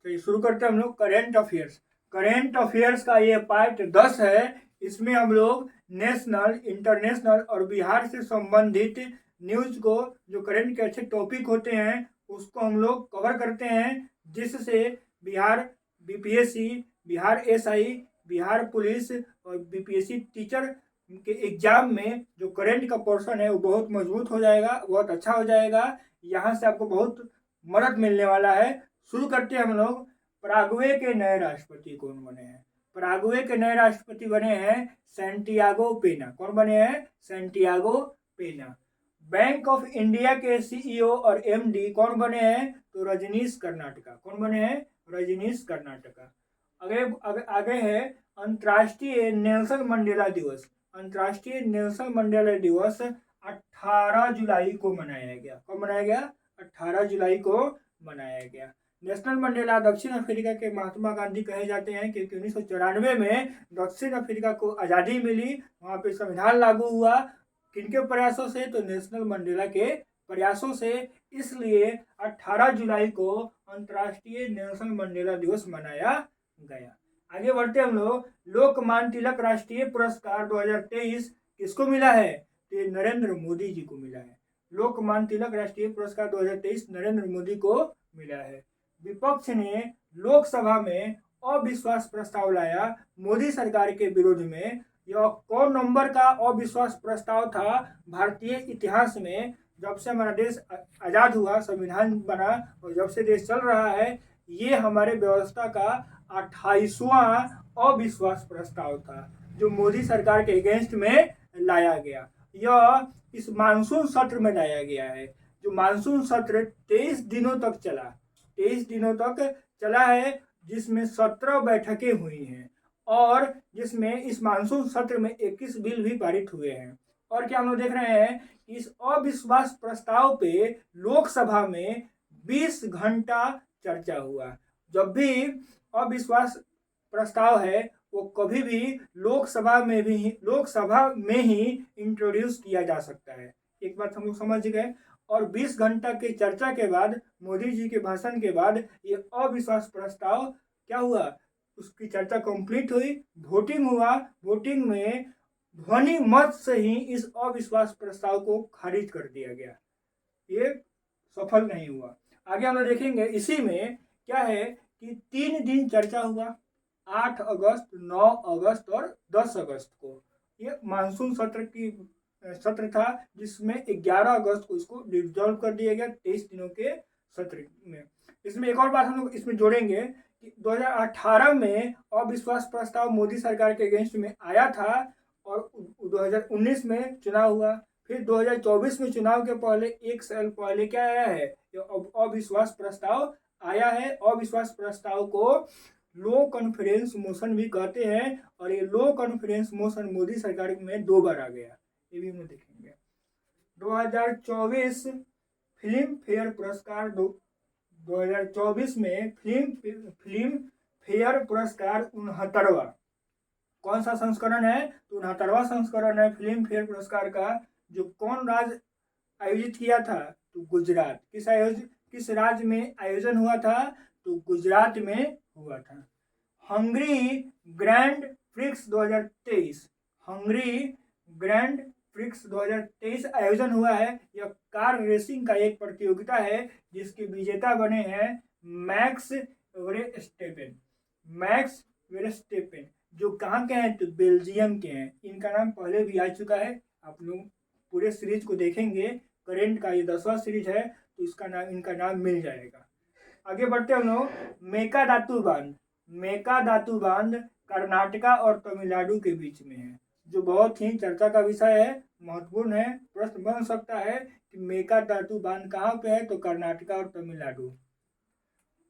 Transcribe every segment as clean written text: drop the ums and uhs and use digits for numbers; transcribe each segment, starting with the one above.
तो शुरू करते हैं हम लोग करेंट अफेयर्स। करेंट अफेयर्स का ये पार्ट 10 है। इसमें हम लोग नेशनल, इंटरनेशनल और बिहार से संबंधित न्यूज को, जो करंट के अच्छे टॉपिक होते हैं उसको हम लोग कवर करते हैं, जिससे Bihar BPSC, Bihar SI, Bihar police और बीपीएससी टीचर के एग्जाम में जो करंट का पोर्शन है वो बहुत मजबूत हो जाएगा, बहुत अच्छा हो जाएगा। यहाँ से आपको बहुत मदद मिलने वाला है। शुरू करते हैं हम लोग। पराग्वे के नए राष्ट्रपति कौन बने हैं? पराग्वे के नए राष्ट्रपति बने हैं सैंटियागो पेना। कौन बने हैं? सैंटियागो पेना। बैंक ऑफ इंडिया के सीईओ और एमडी कौन बने हैं? तो रजनीश कर्नाटका। कौन बने हैं? रजनीश कर्नाटका। आगे है अंतर्राष्ट्रीय नेल्सन मंडेला दिवस। अंतर्राष्ट्रीय नेल्सन मंडेला दिवस 18 जुलाई को मनाया गया। कब मनाया गया? 18 जुलाई को मनाया गया। नेशनल मंडेला दक्षिण अफ्रीका के महात्मा गांधी कहे जाते हैं, क्योंकि 1994 में दक्षिण अफ्रीका को आज़ादी मिली, वहाँ पे संविधान लागू हुआ। किनके प्रयासों से? तो नेशनल मंडेला के प्रयासों से। इसलिए 18 जुलाई को अंतर्राष्ट्रीय नेल्सन मंडेला दिवस मनाया गया। आगे बढ़ते हम लोग। लोकमान्य तिलक राष्ट्रीय पुरस्कार 2023 किसको मिला है? तो ये नरेंद्र मोदी जी को मिला है। लोकमान्य तिलक राष्ट्रीय पुरस्कार 2023 नरेंद्र मोदी को मिला है। विपक्ष ने लोकसभा में अविश्वास प्रस्ताव लाया मोदी सरकार के विरोध में। यह कौन नंबर का अविश्वास प्रस्ताव था भारतीय इतिहास में? जब से हमारा देश आज़ाद हुआ, संविधान बना और जब से देश चल रहा है, ये हमारे व्यवस्था का 28वां अविश्वास प्रस्ताव था, जो मोदी सरकार के अगेंस्ट में लाया गया। यह इस मानसून सत्र में लाया गया है। जो मानसून सत्र 23 दिनों तक चला, 23 दिनों तक चला है, जिसमें 17 बैठकें हुई हैं और जिसमें इस मानसून सत्र में 21 बिल भी पारित हुए हैं। और क्या हम लोग देख रहे हैं कि इस अविश्वास प्रस्ताव पे लोकसभा में 20 घंटा चर्चा हुआ। जब भी अविश्वास प्रस्ताव है वो कभी भी लोकसभा में ही इंट्रोड्यूस किया जा सकता है। एक बात हम लोग समझ गए। और 20 घंटा के चर्चा के बाद, मोदी जी के भाषण के बाद, ये अविश्वास प्रस्ताव क्या हुआ? उसकी चर्चा कंप्लीट हुई, वोटिंग हुआ। वोटिंग में ध्वनि मत से ही इस अविश्वास प्रस्ताव को खारिज कर दिया गया। ये सफल नहीं हुआ। आगे हम लोग देखेंगे। इसी में क्या है कि 3 दिन चर्चा हुआ, 8 अगस्त, 9 अगस्त और 10 अगस्त को। ये मानसून सत्र था, जिसमें 11 अगस्त को इसको डिसॉल्व कर दिया गया 23 दिनों के सत्र में। इसमें एक और बात हम लोग इसमें जोड़ेंगे कि 2018 में अविश्वास प्रस्ताव मोदी सरकार के अगेंस्ट में आया था और 2019 में चुनाव हुआ। फिर 2024 में चुनाव के पहले 1 साल पहले क्या आया है? अविश्वास प्रस्ताव आया है। अविश्वास प्रस्ताव को लो कॉन्फिडेंस मोशन भी कहते हैं और ये लो कॉन्फिडेंस मोशन मोदी सरकार में 2 बार आ गया। ये भी हम देखेंगे। 2024 फिल्म फेयर पुरस्कार 2024 में फिल्म फेयर पुरस्कार 69वां कौन सा संस्करण है? तो 69वां संस्करण है फिल्म फेयर पुरस्कार का। जो कौन राज्य आयोजित किया था? तो गुजरात। किस राज्य में आयोजन हुआ था? तो गुजरात में हुआ था। Hungary grand prix 2023, Hungary grand prix 2023 आयोजन हुआ है। यह कार रेसिंग का एक प्रतियोगिता है जिसके विजेता बने हैं मैक्स वेरस्टेपेन, जो कहाँ के हैं? तो बेल्जियम के हैं। इनका नाम पहले भी आ चुका है। आप लोग पूरे सीरीज को देखेंगे, करेंट का ये 10वां सीरीज है, तो इनका नाम मिल जाएगा। आगे बढ़ते हम लोग। मेकादातु बांध कर्नाटका और तमिलनाडु के बीच में है, जो बहुत ही चर्चा का विषय है, महत्वपूर्ण है। प्रश्न बन सकता है कि मेकादातु बांध कहाँ पे है? तो कर्नाटका और तमिलनाडु।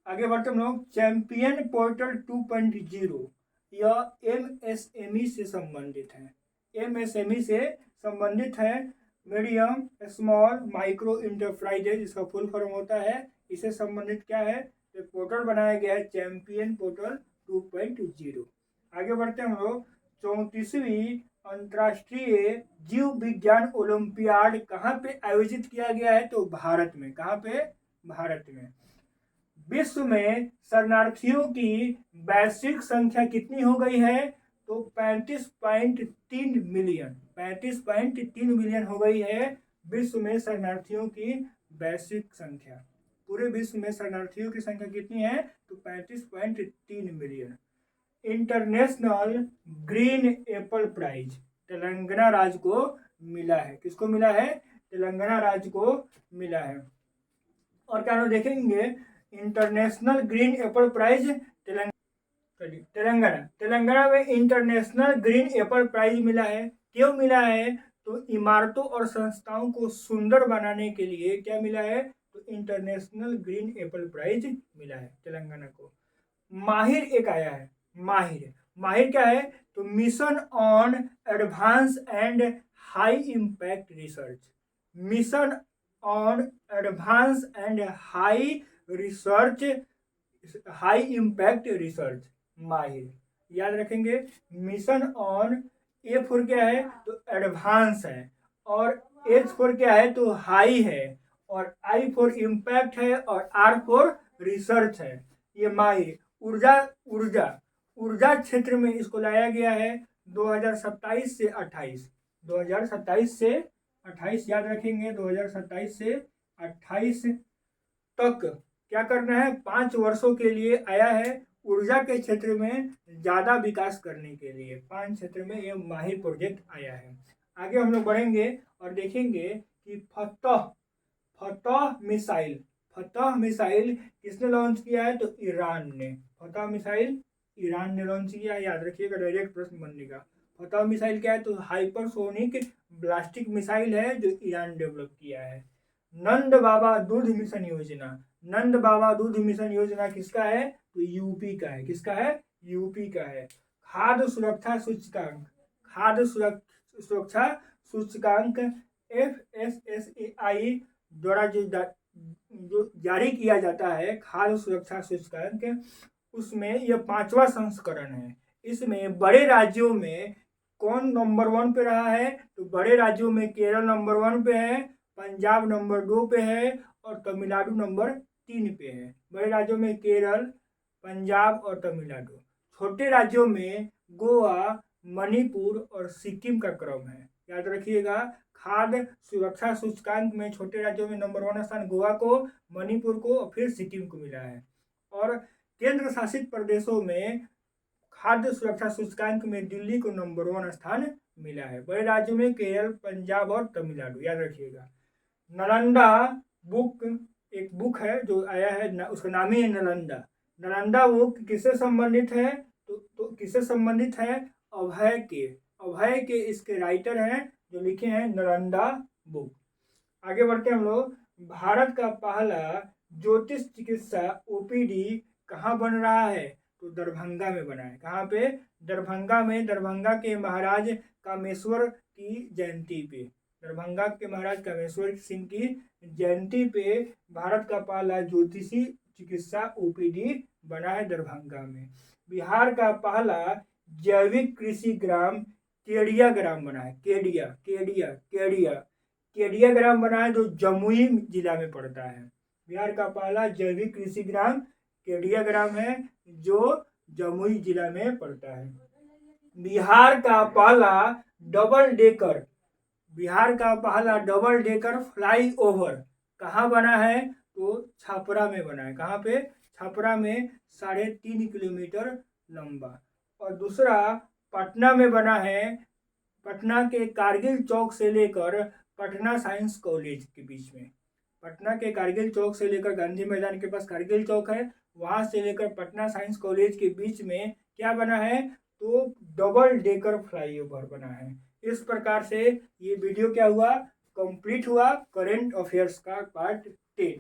आगे बढ़ते हम लोग। चैंपियन पोर्टल 2.0 यह एमएसएमई से संबंधित है। एमएसएमई से संबंधित है, मीडियम स्मॉल माइक्रो इंटरप्राइजेज इसका फुल फॉर्म होता है। इससे संबंधित क्या है? तो पोर्टल बनाया गया है चैंपियन पोर्टल 2.0। आगे बढ़ते हम लोग। 34वीं अंतर्राष्ट्रीय जीव विज्ञान ओलंपियाड कहाँ पे आयोजित किया गया है? तो भारत में। कहाँ पे? भारत में। विश्व में शरणार्थियों की वैश्विक संख्या कितनी हो गई है? तो 35.3 मिलियन, 35.3 मिलियन हो गई है विश्व में शरणार्थियों की वैश्विक संख्या। पूरे विश्व में शरणार्थियों की संख्या कितनी है? तो 35.3 million. International Green Apple Prize Telangana राज्य को मिला है। किसको मिला है? तेलंगाना राज्य को मिला है। और क्या हम देखेंगे, International Green Apple Prize Telangana में इंटरनेशनल ग्रीन एप्पल प्राइज मिला है। क्यों मिला है? तो इमारतों और संस्थाओं को सुंदर बनाने के लिए क्या मिला है? तो इंटरनेशनल ग्रीन एप्पल प्राइज मिला है तेलंगाना को। माहिर एक आया है, माहिर क्या है? तो mission on advance and high impact research, mission on advance and high impact research, माहिर याद रखेंगे। मिशन ऑन, ए फॉर क्या है? तो एडवांस है, और एच फॉर क्या है? तो हाई है, और आई फॉर इम्पैक्ट है, और आर फॉर रिसर्च है। ये माहिर ऊर्जा क्षेत्र में इसको लाया गया है 2027 से 28, 2027 से 28 याद रखेंगे। 2027 से 28 तक क्या करना है? 5 वर्षों के लिए आया है ऊर्जा के क्षेत्र में ज़्यादा विकास करने के लिए। 5 क्षेत्र में ये माहिर प्रोजेक्ट आया है। आगे हम लोग बढ़ेंगे और देखेंगे कि फतह मिसाइल किसने लॉन्च किया है? तो ईरान ने। फतह मिसाइल ईरान ने लॉन्च किया है, याद रखिएगा, डायरेक्ट प्रश्न बनेगा। फतह मिसाइल क्या है? तो हाइपरसोनिक ब्लास्टिक मिसाइल है जो ईरान डेवलप किया है। नंद बाबा दूध मिशन योजना किसका है? तो यूपी का है। किसका है? यूपी का है। खाद्य सुरक्षा सूचकांक FSSAI द्वारा जो जारी किया जाता है, खाद्य सुरक्षा सूचकांक, उसमें यह 5वां संस्करण है। इसमें बड़े राज्यों में कौन नंबर 1 पे रहा है? तो बड़े राज्यों में केरल नंबर 1 पे है, पंजाब नंबर 2 पे है, और तमिलनाडु नंबर 3 पे है। बड़े राज्यों में केरल, पंजाब और तमिलनाडु। छोटे राज्यों में गोवा, मणिपुर और सिक्किम का क्रम है, याद रखिएगा। खाद्य सुरक्षा सूचकांक में छोटे राज्यों में नंबर 1 स्थान गोवा को, मणिपुर को और फिर सिक्किम को मिला है। और केंद्र शासित प्रदेशों में खाद्य सुरक्षा सूचकांक में दिल्ली को नंबर 1 स्थान मिला है। बड़े राज्यों में केरल, पंजाब और तमिलनाडु, याद रखिएगा। नालंदा बुक एक बुक है जो आया है, उसका नाम ही है नालंदा बुक किससे संबंधित है? तो किससे संबंधित है? अभय के इसके राइटर हैं जो लिखे हैं नालंदा बुक। आगे बढ़ते हम लोग। भारत का पहला ज्योतिष चिकित्सा OPD कहाँ बन रहा है? तो दरभंगा में बना है। कहाँ पे? दरभंगा में। दरभंगा के महाराज कामेश्वर की जयंती पे, दरभंगा के महाराज कामेश्वर सिंह की जयंती पे भारत का पहला ज्योतिषी चिकित्सा OPD बना है दरभंगा में। बिहार का पहला जैविक कृषि ग्राम केडिया ग्राम बना है। केडिया ग्राम बना है जो जमुई जिला में पड़ता है। बिहार का पहला जैविक कृषि ग्राम केडिया ग्राम है जो जमुई जिला में पड़ता है। बिहार का पहला डबल डेकर फ्लाईओवर कहाँ बना है? तो छपरा में बना है। कहाँ पे? छपरा में, 3.5 किलोमीटर लंबा। और दूसरा पटना में बना है, पटना के कारगिल चौक से लेकर पटना साइंस कॉलेज के बीच में। पटना के कारगिल चौक से लेकर गांधी मैदान के पास कारगिल चौक है, वहां से लेकर पटना साइंस कॉलेज के बीच में क्या बना है? तो डबल डेकर फ्लाईओवर बना है। इस प्रकार से ये वीडियो क्या हुआ? कंप्लीट हुआ, करेंट अफेयर्स का पार्ट 10।